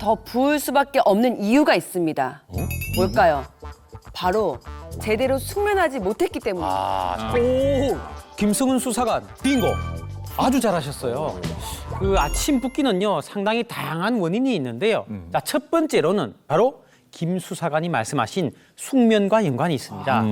더 부을 수밖에 없는 이유가 있습니다. 뭘까요? 바로 제대로 숙면하지 못했기 때문입니다. 오, 김승훈 수사관 빙고. 아주 잘하셨어요. 그 아침 붓기는요 상당히 다양한 원인이 있는데요. 자, 첫 번째로는 바로 김 수사관이 말씀하신 숙면과 연관이 있습니다.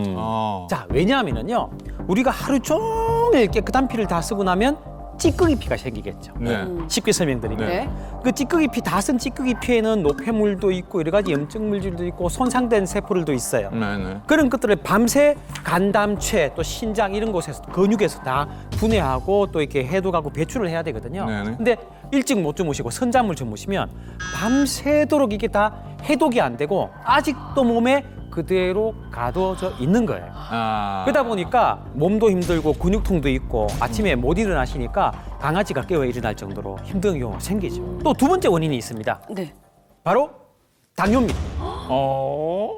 자, 왜냐하면요 우리가 하루 종일 깨끗한 피를 다 쓰고 나면 찌꺼기 피가 생기겠죠. 네. 쉽게 설명드리면 네. 그 찌꺼기 피, 다 쓴 찌꺼기 피에는 노폐물도 있고 여러 가지 염증 물질도 있고 손상된 세포들도 있어요. 네. 그런 것들을 밤새 간담체 또 신장 이런 곳에서 근육에서 다 분해하고 또 이렇게 해독하고 배출을 해야 되거든요. 네네. 근데 일찍 못 주무시고 선잠을 주무시면 밤새도록 이게 다 해독이 안 되고 아직도 몸에 그대로 가둬져 있는 거예요. 그러다 보니까 몸도 힘들고 근육통도 있고 아침에 못 일어나시니까 강아지가 깨어 일어날 정도로 힘든 경우가 생기죠. 또 두 번째 원인이 있습니다. 네. 바로 당뇨입니다.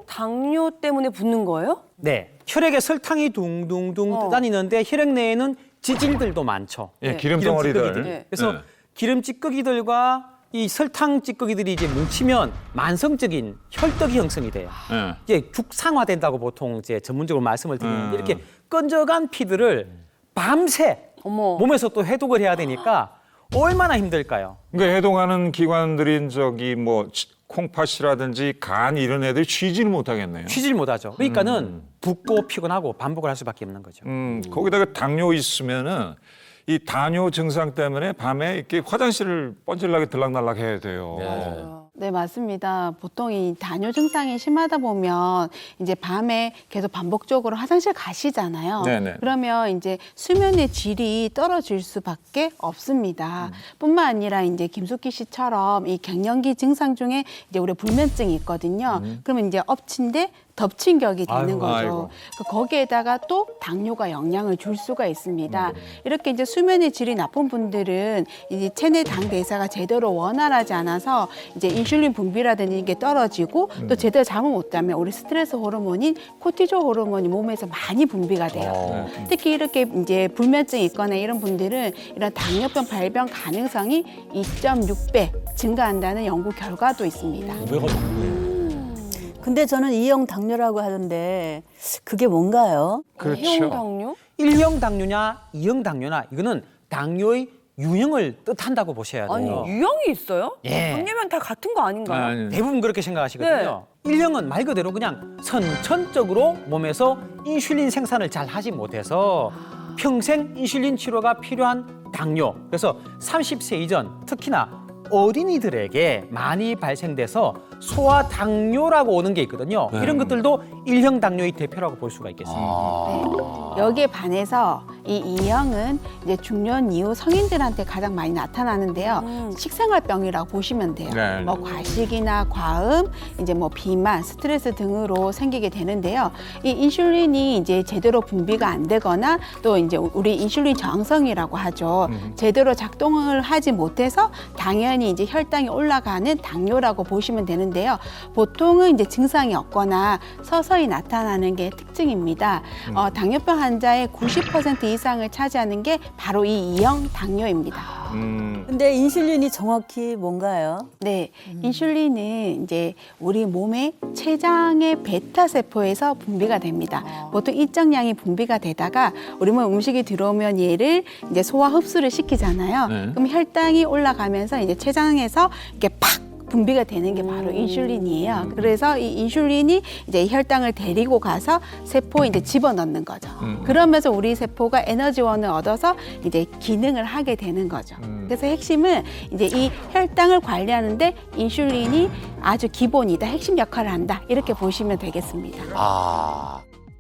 당뇨 때문에 붓는 거예요? 네, 혈액에 설탕이 둥둥둥 떠다니는데 혈액 내에는 지질들도 많죠. 예, 네. 기름 기름 덩어리들. 찌꺼기들. 네. 그래서 네. 기름 찌꺼기들과 이 설탕 찌꺼기들이 이제 뭉치면 만성적인 혈떡이 형성이 돼요. 네. 이게 죽상화된다고 보통 이제 전문적으로 말씀을 드리는데 이렇게 끈적한 피들을 밤새 어머. 몸에서 또 해독을 해야 되니까 얼마나 힘들까요? 그러니까 해동하는 기관들인 저기 뭐 콩팥이라든지 간 이런 애들이 쉬지는 못하겠네요. 쉬질 못하죠. 그러니까는 붓고 피곤하고 반복을 할 수밖에 없는 거죠. 거기다가 당뇨 있으면은 이 당뇨 증상 때문에 밤에 이렇게 화장실을 뻔질나게 들락날락 해야 돼요. 네, 맞습니다. 보통 이 당뇨 증상이 심하다 보면 이제 밤에 계속 반복적으로 화장실 가시잖아요. 네네. 그러면 이제 수면의 질이 떨어질 수밖에 없습니다. 뿐만 아니라 이제 김숙희 씨처럼 이 갱년기 증상 중에 이제 우리 불면증이 있거든요. 그러면 이제 엎친 데 덮친 격이 되는 아이고, 거죠. 아이고. 거기에다가 또 당뇨가 영향을 줄 수가 있습니다. 이렇게 이제 수면의 질이 나쁜 분들은 이제 체내 당 대사가 제대로 원활하지 않아서 이제 인슐린 분비라든지 이게 떨어지고 또 제대로 잠을 못 자면 우리 스트레스 호르몬인 코티졸 호르몬이 몸에서 많이 분비가 돼요. 특히 이렇게 이제 불면증이 있거나 이런 분들은 이런 당뇨병 발병 가능성이 2.6배 증가한다는 연구 결과도 있습니다. 근데 저는 E형 당뇨라고 하던데 그게 뭔가요? 그렇죠. 형 당뇨? 1형 당뇨냐 2형 당뇨냐 이거는 당뇨의 유형을 뜻한다고 보셔야 아니 돼요. 유형이 있어요? 예. 당뇨면 다 같은 거 아닌가요? 아니, 대부분 그렇게 생각하시거든요. 네. 1형은 말 그대로 그냥 선천적으로 몸에서 인슐린 생산을 잘 하지 못해서 평생 인슐린 치료가 필요한 당뇨. 그래서 30세 이전 특히나 어린이들에게 많이 발생돼서 소아 당뇨라고 오는 게 있거든요. 이런 것들도 1형 당뇨의 대표라고 볼 수가 있겠습니다. 여기에 반해서 이 E형은 이제 중년 이후 성인들한테 가장 많이 나타나는데요. 식생활병이라고 보시면 돼요. 네. 뭐 과식이나 과음, 이제 뭐 비만, 스트레스 등으로 생기게 되는데요. 이 인슐린이 이제 제대로 분비가 안 되거나 또 이제 우리 인슐린 저항성이라고 하죠. 제대로 작동을 하지 못해서 당연히 이제 혈당이 올라가는 당뇨라고 보시면 되는데요. 보통은 이제 증상이 없거나 서서히 나타나는 게 특징입니다. 당뇨병 환자의 90% 이상을 차지하는 게 바로 이 E형 당뇨입니다. 근데 인슐린이 정확히 뭔가요? 네, 인슐린은 이제 우리 몸의 췌장의 베타 세포에서 분비가 됩니다. 보통 일정량이 분비가 되다가 우리 몸에 음식이 들어오면 얘를 이제 소화 흡수를 시키잖아요. 그럼 혈당이 올라가면서 이제 췌장에서 이렇게 팍 분비가 되는 게 바로 인슐린이에요. 그래서 이 인슐린이 이제 혈당을 데리고 가서 세포에 이제 집어넣는 거죠. 그러면서 우리 세포가 에너지원을 얻어서 이제 기능을 하게 되는 거죠. 그래서 핵심은 이제 이 혈당을 관리하는데 인슐린이 아주 기본이다, 핵심 역할을 한다 이렇게 보시면 되겠습니다.